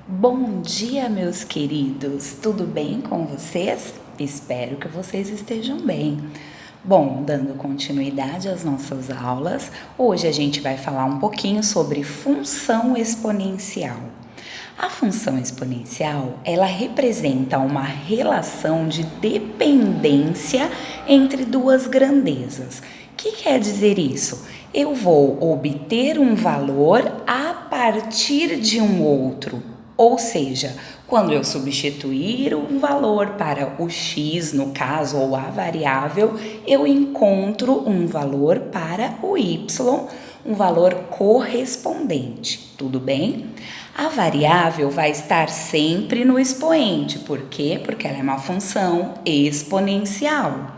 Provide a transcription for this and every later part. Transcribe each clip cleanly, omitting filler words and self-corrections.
Bom dia, meus queridos! Tudo bem com vocês? Espero que vocês estejam bem. Bom, dando continuidade às nossas aulas, hoje a gente vai falar um pouquinho sobre função exponencial. A função exponencial, ela representa uma relação de dependência entre duas grandezas. O que quer dizer isso? Eu vou obter um valor a partir de um outro. Ou seja, quando eu substituir um valor para o x, no caso, ou a variável, eu encontro um valor para o y, um valor correspondente, tudo bem? A variável vai estar sempre no expoente, por quê? Porque ela é uma função exponencial.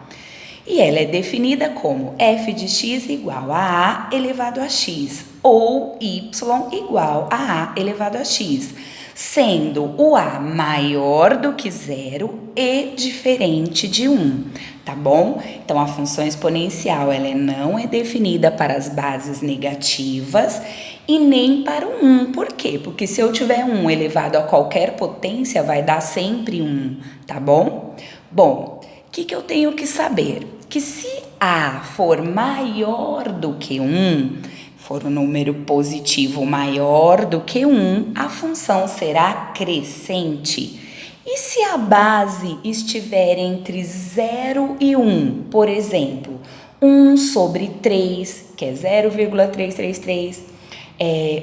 E ela é definida como f de x igual a elevado a x, ou y igual a elevado a x, sendo o a maior do que zero e diferente de 1, tá bom? Então, a função exponencial, ela não é definida para as bases negativas e nem para o 1. Por quê? Porque se eu tiver 1 elevado a qualquer potência, vai dar sempre 1, tá bom? Bom, o que eu tenho que saber? Que se A for maior do que 1, for um número positivo maior do que 1, a função será crescente. E se a base estiver entre 0 e 1, por exemplo, 1 sobre 3, que é 0,333,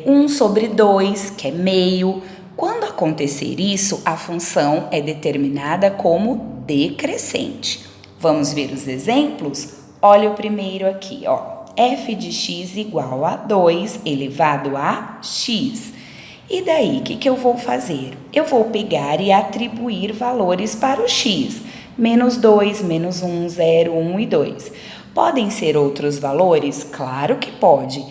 1 sobre 2, que é meio, quando acontecer isso, a função é determinada como decrescente. Vamos ver os exemplos? Olha o primeiro aqui, ó. F de x igual a 2 elevado a x. E daí, o que eu vou fazer? Eu vou pegar e atribuir valores para o x. Menos 2, menos 1, 0, 1 e 2. Podem ser outros valores? Claro que pode.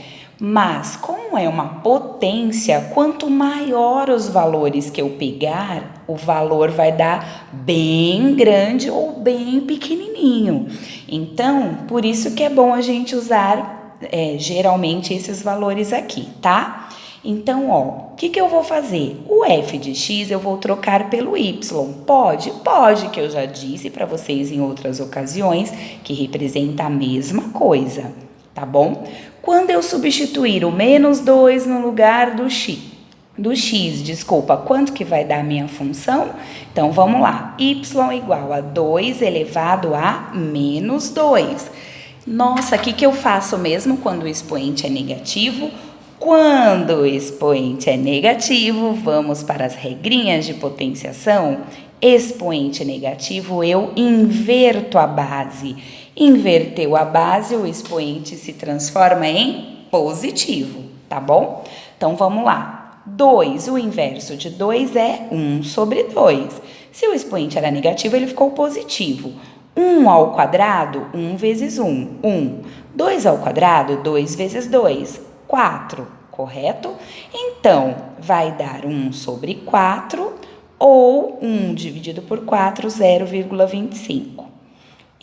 Mas, como é uma potência, quanto maior os valores que eu pegar, o valor vai dar bem grande ou bem pequenininho. Então, por isso que é bom a gente usar geralmente esses valores aqui, tá? Então, ó, o que eu vou fazer? O f de x eu vou trocar pelo y. Pode? Pode, que eu já disse para vocês em outras ocasiões que representa a mesma coisa, tá bom? Quando eu substituir o menos 2 no lugar do x, quanto que vai dar a minha função? Então, vamos lá. Y igual a 2 elevado a menos 2. Nossa, o que eu faço mesmo quando o expoente é negativo? Quando o expoente é negativo, vamos para as regrinhas de potenciação. Expoente negativo, eu inverto a base. Inverteu a base, o expoente se transforma em positivo, tá bom? Então, vamos lá. 2, o inverso de 2 é 1 sobre 2. Se o expoente era negativo, ele ficou positivo. 1 ao quadrado, 1 vezes 1, 1. 2 ao quadrado, 2 vezes 2, 4, correto? Então, vai dar 1 sobre 4 ou 1 dividido por 4, 0,25.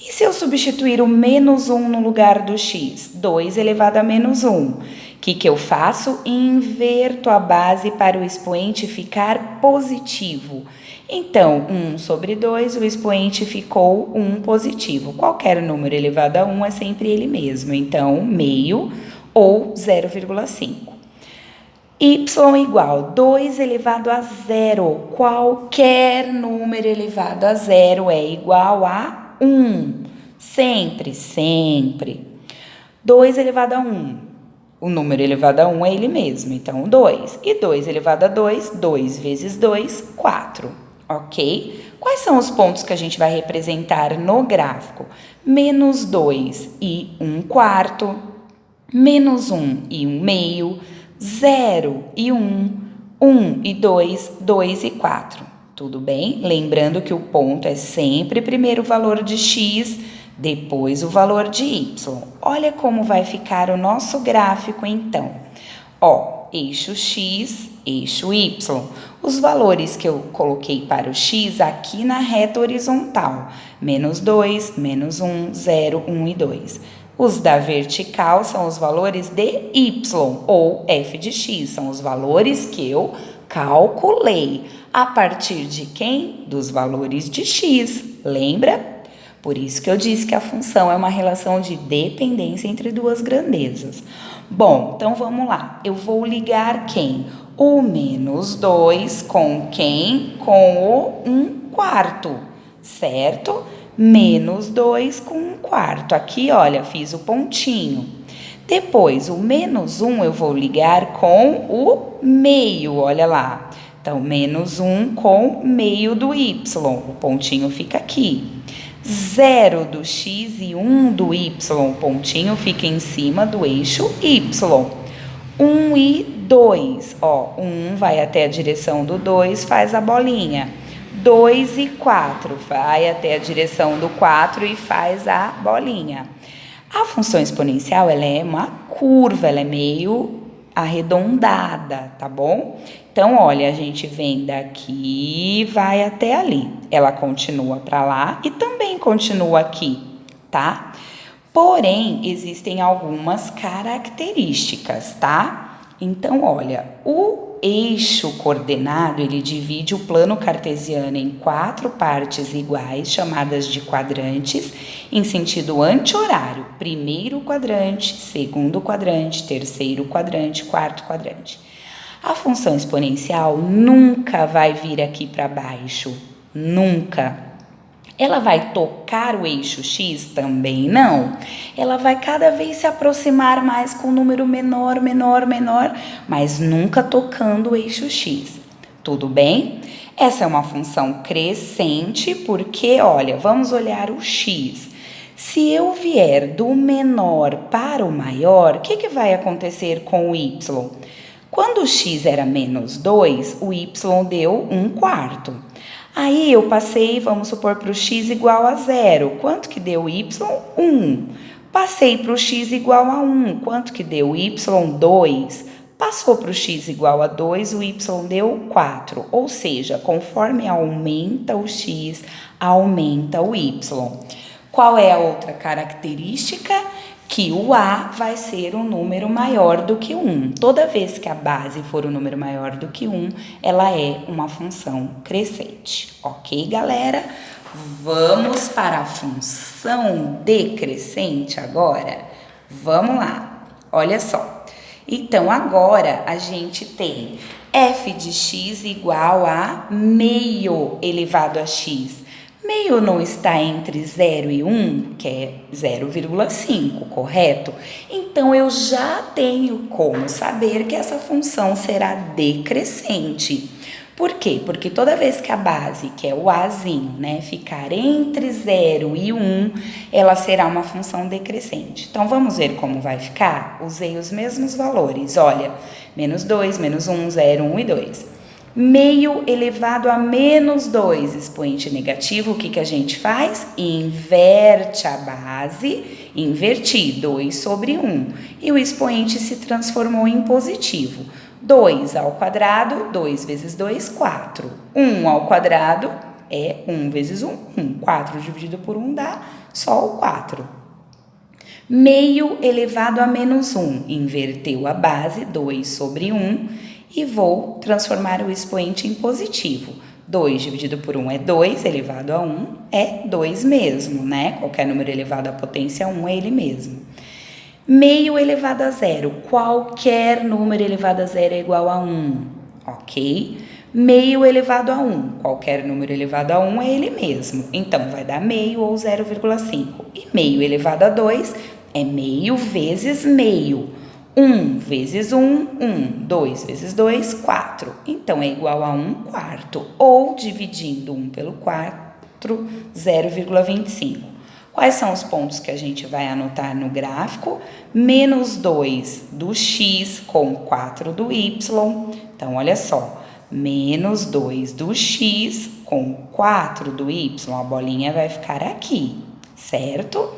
E se eu substituir o menos 1 no lugar do x? 2 elevado a menos 1. O que eu faço? Inverto a base para o expoente ficar positivo. Então, 1 sobre 2, o expoente ficou 1 positivo. Qualquer número elevado a 1 é sempre ele mesmo. Então, meio ou 0,5. Y igual 2 elevado a 0. Qualquer número elevado a 0 é igual a 1, sempre, sempre. 2 elevado a 1, o número elevado a 1 é ele mesmo, então 2. E 2 elevado a 2, 2 vezes 2, 4, ok? Quais são os pontos que a gente vai representar no gráfico? Menos 2 e 1 quarto, menos 1 e 1 meio, 0 e 1, 1 e 2, 2 e 4. Tudo bem? Lembrando que o ponto é sempre primeiro o valor de x, depois o valor de y. Olha como vai ficar o nosso gráfico, então. Ó, eixo x, eixo y. Os valores que eu coloquei para o x aqui na reta horizontal. Menos 2, menos 1, 0, 1 e 2. Os da vertical são os valores de y, ou f de x. São os valores que eu Calculei. A partir de quem? Dos valores de x, lembra? Por isso que eu disse que a função é uma relação de dependência entre duas grandezas. Bom, então vamos lá. Eu vou ligar quem? O menos 2 com quem? Com o 1/4, certo? Menos 2 com 1/4. Aqui, olha, fiz o pontinho. Depois, o menos 1 eu vou ligar com o meio, olha lá. Então, menos 1 com meio do y, o pontinho fica aqui. 0 do x e 1 do y, o pontinho fica em cima do eixo y. 1 e 2, ó, 1 vai até a direção do 2, faz a bolinha. 2 e 4, vai até a direção do 4 e faz a bolinha. A função exponencial, ela é uma curva, ela é meio arredondada, tá bom? Então, olha, a gente vem daqui e vai até ali. Ela continua para lá e também continua aqui, tá? Porém, existem algumas características, tá? Então, olha, o eixo coordenado, ele divide o plano cartesiano em 4 partes iguais, chamadas de quadrantes, em sentido anti-horário. Primeiro quadrante, segundo quadrante, terceiro quadrante, quarto quadrante. A função exponencial nunca vai vir aqui para baixo, nunca. Ela vai tocar o eixo x? Também não. Ela vai cada vez se aproximar mais com um número menor, mas nunca tocando o eixo x. Tudo bem? Essa é uma função crescente porque, olha, vamos olhar o x. Se eu vier do menor para o maior, o que vai acontecer com o y? Quando o x era menos 2, o y deu 1/4. Aí eu passei, vamos supor, para o x igual a 0. Quanto que deu y? 1. Passei para o x igual a 1. Quanto que deu y? 2. Passou para o x igual a 2, o y deu 4. Ou seja, conforme aumenta o x, aumenta o y. Qual é a outra característica? Que o a vai ser um número maior do que 1. Toda vez que a base for um número maior do que 1, ela é uma função crescente. Ok, galera? Vamos para a função decrescente agora? Vamos lá. Olha só. Então, agora a gente tem f de x igual a meio elevado a x. Meio não está entre 0 e 1, que é 0,5, correto? Então, eu já tenho como saber que essa função será decrescente. Por quê? Porque toda vez que a base, que é o azinho, né, ficar entre 0 e 1, ela será uma função decrescente. Então, vamos ver como vai ficar? Usei os mesmos valores, olha, menos 2, menos 1, 0, 1 e 2. Meio elevado a menos 2, expoente negativo, o que a gente faz? Inverte a base, inverti, 2 sobre 1. E o expoente se transformou em positivo. 2 ao quadrado, 2 vezes 2, 4. 1 ao quadrado é 1 vezes 1, 1. 4 dividido por 1 dá só o 4. Meio elevado a menos 1, inverteu a base, 2 sobre 1. E vou transformar o expoente em positivo. 2 dividido por 1 é 2, elevado a 1 é 2 mesmo, né? Qualquer número elevado à potência 1 é ele mesmo. Meio elevado a 0. Qualquer número elevado a 0 é igual a 1, ok? Meio elevado a 1. Qualquer número elevado a 1 é ele mesmo. Então, vai dar meio ou 0,5. E meio elevado a 2 é meio vezes meio. 1 vezes 1, 1. 2 vezes 2, 4. Então, é igual a 1/4. Ou, dividindo 1 pelo 4, 0,25. Quais são os pontos que a gente vai anotar no gráfico? Menos 2 do x com 4 do y. Então, olha só. Menos 2 do x com 4 do y. A bolinha vai ficar aqui, certo?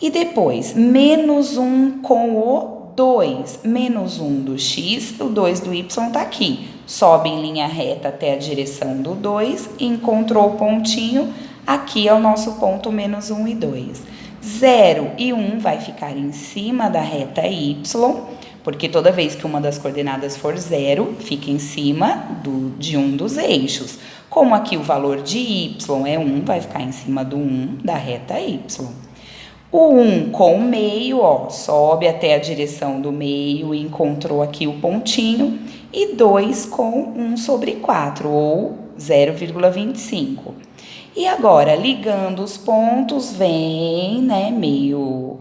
E depois, menos 1 com o 2, menos 1 do x, o 2 do y está aqui. Sobe em linha reta até a direção do 2, encontrou o pontinho, aqui é o nosso ponto menos 1 e 2. 0 e 1 vai ficar em cima da reta y, Porque toda vez que uma das coordenadas for 0, fica em cima de um dos eixos. Como aqui o valor de y é 1, vai ficar em cima do 1 da reta y. O 1 com o meio, ó, sobe até a direção do meio e encontrou aqui o pontinho. E 2 com 1 sobre 4, ou 0,25. E agora, ligando os pontos, vem, né, meio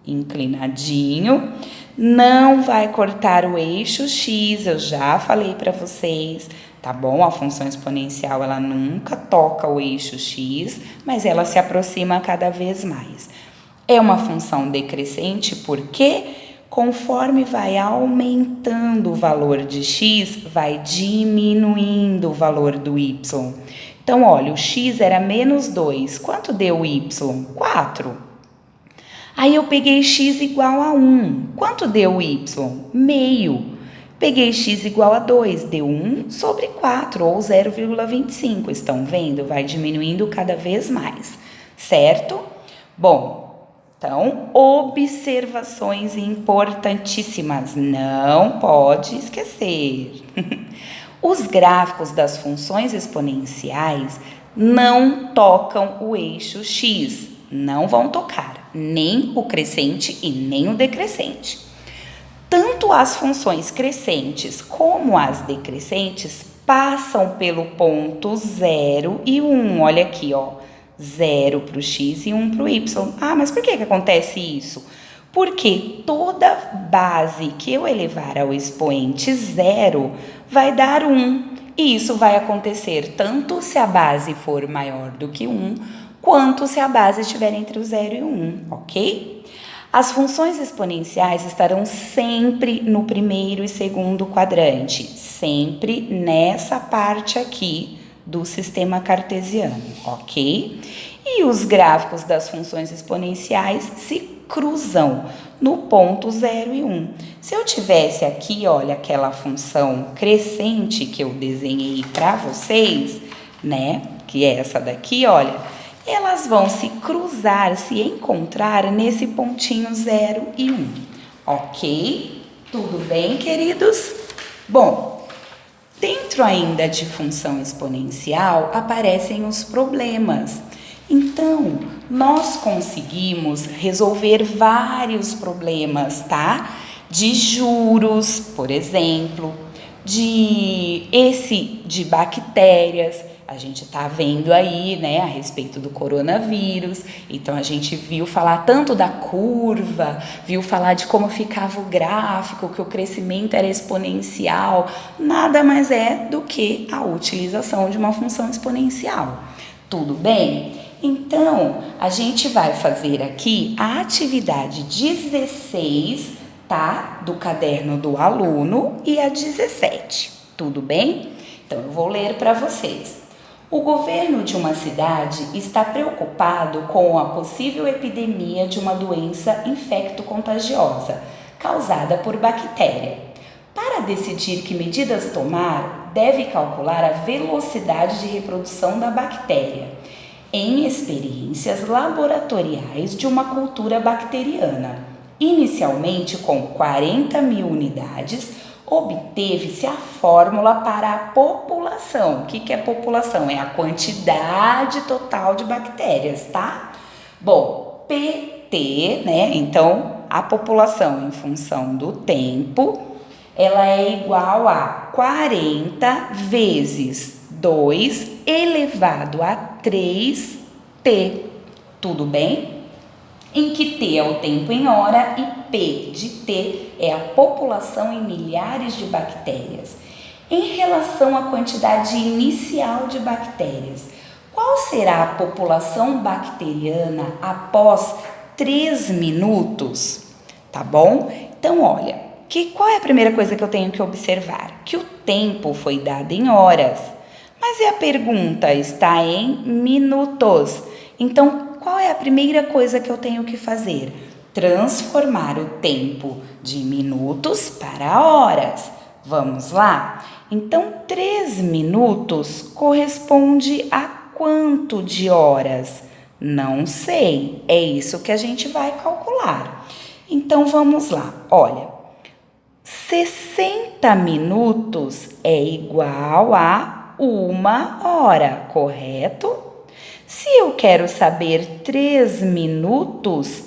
inclinadinho. Não vai cortar o eixo x, eu já falei para vocês, tá bom? A função exponencial, ela nunca toca o eixo x, mas ela se aproxima cada vez mais. É uma função decrescente porque, conforme vai aumentando o valor de x, vai diminuindo o valor do y. Então, olha, o x era menos 2. Quanto deu o y? 4. Aí eu peguei x igual a 1. Quanto deu o y? Meio. Peguei x igual a 2. Deu 1 sobre 4, ou 0,25. Estão vendo? Vai diminuindo cada vez mais, certo? Bom, então, observações importantíssimas. Não pode esquecer. Os gráficos das funções exponenciais não tocam o eixo x, não vão tocar nem o crescente e nem o decrescente. Tanto as funções crescentes como as decrescentes passam pelo ponto 0 e 1. Olha aqui, ó, 0 para o x e 1 para o y. Ah, mas por que acontece isso? Porque toda base que eu elevar ao expoente 0 vai dar 1. E isso vai acontecer tanto se a base for maior do que 1, quanto se a base estiver entre o 0 e o 1, ok? As funções exponenciais estarão sempre no primeiro e segundo quadrante, sempre nessa parte aqui do sistema cartesiano, ok? E os gráficos das funções exponenciais se cruzam no ponto 0 e 1. Se eu tivesse aqui, olha, aquela função crescente que eu desenhei para vocês, né, que é essa daqui, olha, elas vão se cruzar, se encontrar nesse pontinho 0 e 1, ok? Tudo bem, queridos? Bom, dentro ainda de função exponencial aparecem os problemas. Então, nós conseguimos resolver vários problemas, tá? De juros, por exemplo, de bactérias. A gente tá vendo aí, né, a respeito do coronavírus. Então, a gente viu falar tanto da curva, viu falar de como ficava o gráfico, que o crescimento era exponencial. Nada mais é do que a utilização de uma função exponencial. Tudo bem? Então, a gente vai fazer aqui a atividade 16, tá? Do caderno do aluno e a 17. Tudo bem? Então, eu vou ler para vocês. O governo de uma cidade está preocupado com a possível epidemia de uma doença infecto-contagiosa causada por bactéria. Para decidir que medidas tomar, deve calcular a velocidade de reprodução da bactéria em experiências laboratoriais de uma cultura bacteriana. Inicialmente, com 40.000 unidades, obteve-se a fórmula para a população. O que é população? É a quantidade total de bactérias, tá? Bom, PT, né? Então, a população em função do tempo, ela é igual a 40 vezes 2 elevado a 3t. Tudo bem? Em que t é o tempo em hora e p de t é a população em milhares de bactérias. Em relação à quantidade inicial de bactérias, qual será a população bacteriana após 3 minutos? Tá bom? Então, olha, qual é a primeira coisa que eu tenho que observar? Que o tempo foi dado em horas, mas e a pergunta está em minutos. Então, qual é a primeira coisa que eu tenho que fazer? Transformar o tempo de minutos para horas. Vamos lá? Então, 3 minutos corresponde a quanto de horas? Não sei. É isso que a gente vai calcular. Então, vamos lá. Olha, 60 minutos é igual a 1 hora, correto? Se eu quero saber 3 minutos,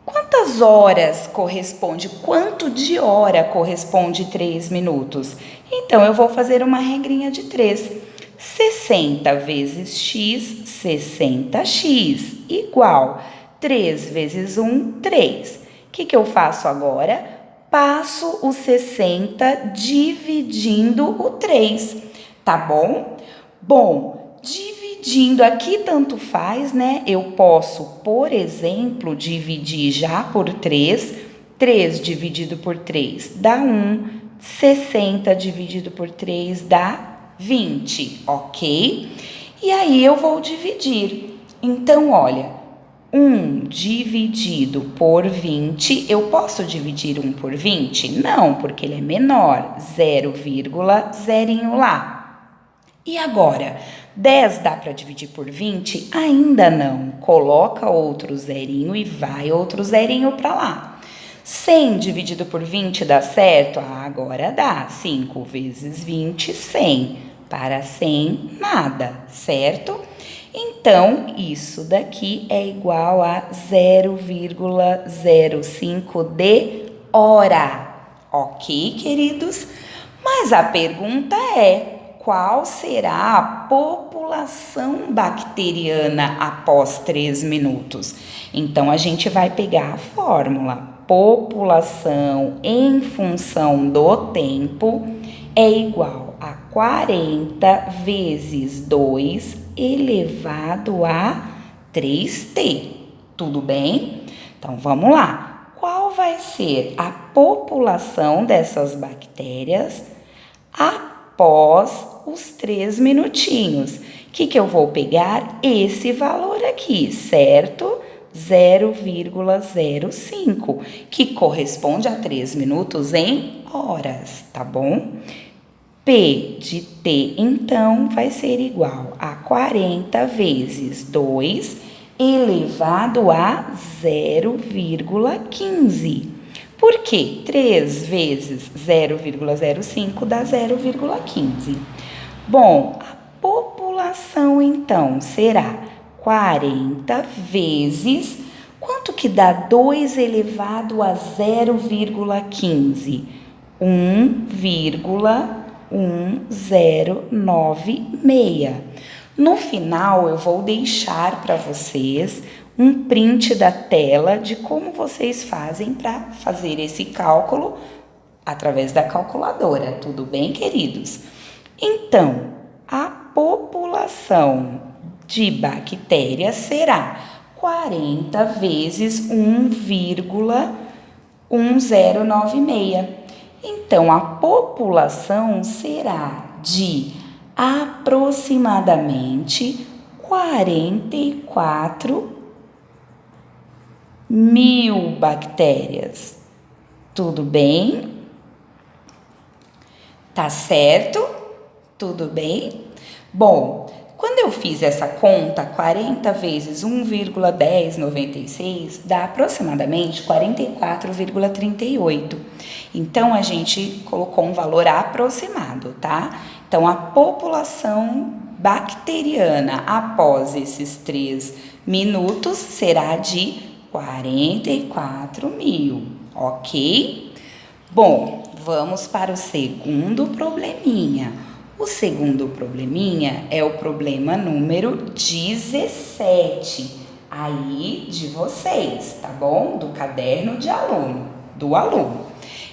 quantas horas corresponde? Quanto de hora corresponde 3 minutos? Então, eu vou fazer uma regrinha de 3. 60 vezes x, 60x, igual 3 vezes 1, 3. O que eu faço agora? Passo o 60 dividindo o 3, tá bom? Bom, dividindo aqui tanto faz, né? Eu posso, por exemplo, dividir já por 3. 3 dividido por 3 dá 1. 60 dividido por 3 dá 20, ok? E aí eu vou dividir. Então, olha, 1 dividido por 20, eu posso dividir 1 por 20? Não, porque ele é menor, 0,0 lá. E agora, 10 dá para dividir por 20? Ainda não. Coloca outro zerinho e vai outro zerinho para lá. 100 dividido por 20 dá certo? Agora dá. 5 vezes 20, 100. Para 100, nada, certo? Então, isso daqui é igual a 0,05 de hora. Ok, queridos? Mas a pergunta é: qual será a população bacteriana após 3 minutos? Então, a gente vai pegar a fórmula. População em função do tempo é igual a 40 vezes 2 elevado a 3t. Tudo bem? Então, vamos lá. Qual vai ser a população dessas bactérias após os 3 minutinhos? O que eu vou pegar? Esse valor aqui, certo? 0,05, que corresponde a 3 minutos em horas, tá bom? P de T, então, vai ser igual a 40 vezes 2 elevado a 0,15. Por quê? 3 vezes 0,05 dá 0,15. Bom, a população, então, será 40 vezes... Quanto que dá 2 elevado a 0,15? 1,1096. No final, eu vou deixar para vocês um print da tela de como vocês fazem para fazer esse cálculo através da calculadora. Tudo bem, queridos? Então, a população de bactérias será 40 vezes 1,1096. Então, a população será de aproximadamente 44 mil bactérias. Tudo bem? Tá certo? Tudo bem? Bom, quando eu fiz essa conta, 40 vezes 1,1096 dá aproximadamente 44,38. Então, a gente colocou um valor aproximado, tá? Então, a população bacteriana após esses 3 minutos será de 44 mil, ok? Bom, vamos para o segundo probleminha. O segundo probleminha é o problema número 17, aí de vocês, tá bom? Do caderno do aluno.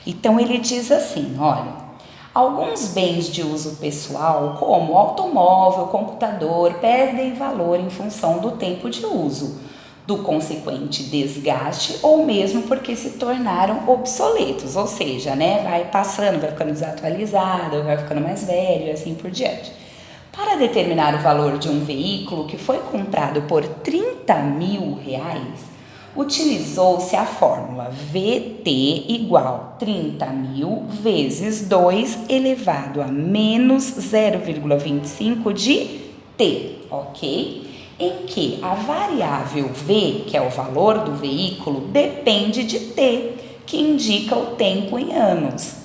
Então, ele diz assim, olha, alguns bens de uso pessoal, como automóvel, computador, perdem valor em função do tempo de uso, do consequente desgaste ou mesmo porque se tornaram obsoletos, ou seja, né, vai passando, vai ficando desatualizado, vai ficando mais velho e assim por diante. Para determinar o valor de um veículo que foi comprado por R$30.000, utilizou-se a fórmula VT igual 30.000 vezes 2 elevado a menos 0,25 de T, ok? Em que a variável V, que é o valor do veículo, depende de T. que indica o tempo em anos.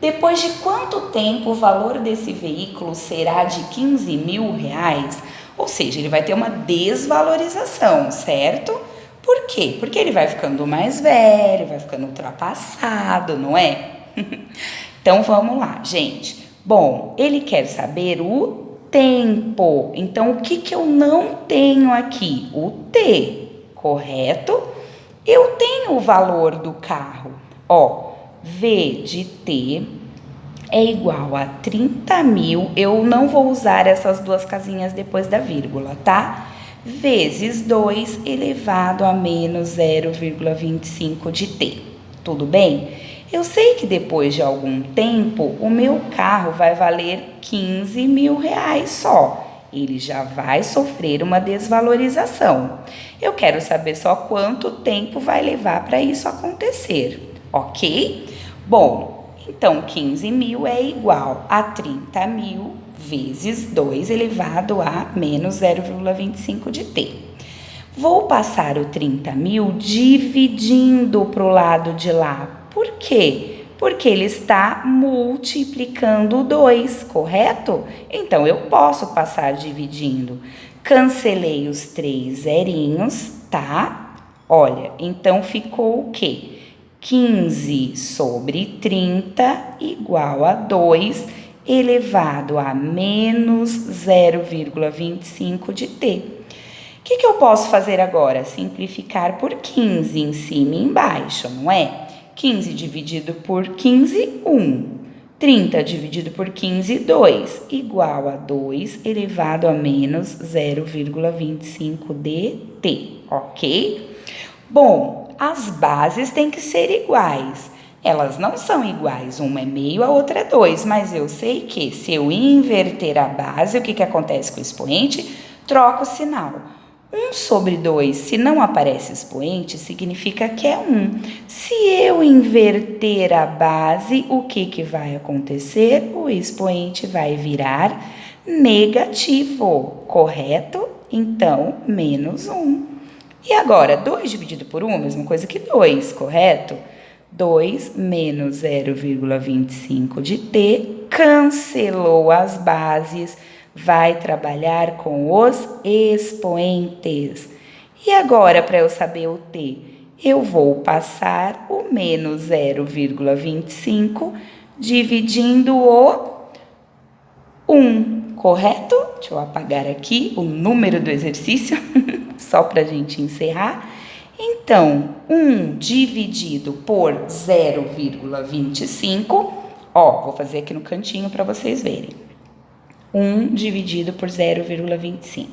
Depois de quanto tempo o valor desse veículo será de R$ 15.000? Ou seja, ele vai ter uma desvalorização, certo? Por quê? Porque ele vai ficando mais velho, vai ficando ultrapassado, não é? Então, vamos lá, gente. Bom, ele quer saber o tempo. Então, o que eu não tenho aqui? O T, correto? Eu tenho o valor do carro. Ó, V de T é igual a 30.000. Eu não vou usar essas duas casinhas depois da vírgula, tá? Vezes 2 elevado a menos 0,25 de T. Tudo bem? Eu sei que depois de algum tempo, o meu carro vai valer R$ 15.000 só. Ele já vai sofrer uma desvalorização. Eu quero saber só quanto tempo vai levar para isso acontecer, ok? Bom, então 15.000 é igual a 30.000 vezes 2 elevado a menos 0,25 de T. Vou passar o 30.000 dividindo para o lado de lá. Por quê? Porque ele está multiplicando 2, correto? Então, eu posso passar dividindo. Cancelei os 3 zerinhos, tá? Olha, então ficou o quê? 15 sobre 30 igual a 2 elevado a menos 0,25 de T. O que eu posso fazer agora? Simplificar por 15 em cima e embaixo, não é? 15 dividido por 15, 1. 30 dividido por 15, 2. Igual a 2 elevado a menos 0,25 de T, ok? Bom, as bases têm que ser iguais. Elas não são iguais, uma é meio, a outra é 2, mas eu sei que se eu inverter a base, o que acontece com o expoente? Troca o sinal. 1 sobre 2, se não aparece expoente, significa que é 1. Se eu inverter a base, o que vai acontecer? O expoente vai virar negativo, correto? Então, menos 1. E agora, 2 dividido por 1 é a mesma coisa que 2, correto? 2 menos 0,25 de T, cancelou as bases, vai trabalhar com os expoentes. E agora, para eu saber o T, eu vou passar o menos 0,25 dividindo o 1, correto? Deixa eu apagar aqui o número do exercício, só para a gente encerrar. Então, 1 dividido por 0,25, ó, vou fazer aqui no cantinho para vocês verem. 1 dividido por 0,25.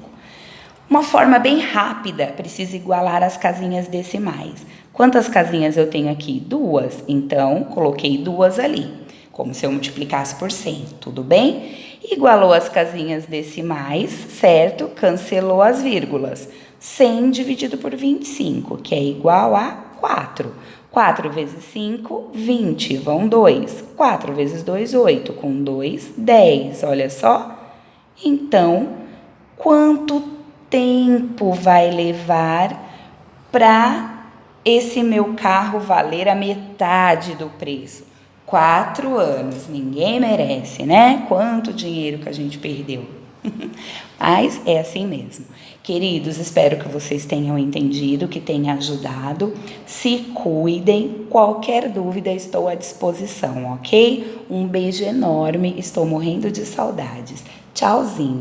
Uma forma bem rápida, precisa igualar as casinhas decimais. Quantas casinhas eu tenho aqui? 2. Então, coloquei 2 ali, como se eu multiplicasse por 100, tudo bem? Igualou as casinhas decimais, certo? Cancelou as vírgulas. 100 dividido por 25, que é igual a 4. 4 vezes 5, 20, vão 2. 4 vezes 2, 8. Com 2, 10. Olha só. Então, quanto tempo vai levar para esse meu carro valer a metade do preço? 4 anos. Ninguém merece, né? Quanto dinheiro que a gente perdeu. Mas é assim mesmo. Queridos, espero que vocês tenham entendido, que tenha ajudado. Se cuidem. Qualquer dúvida, estou à disposição, ok? Um beijo enorme. Estou morrendo de saudades. Tchauzinho.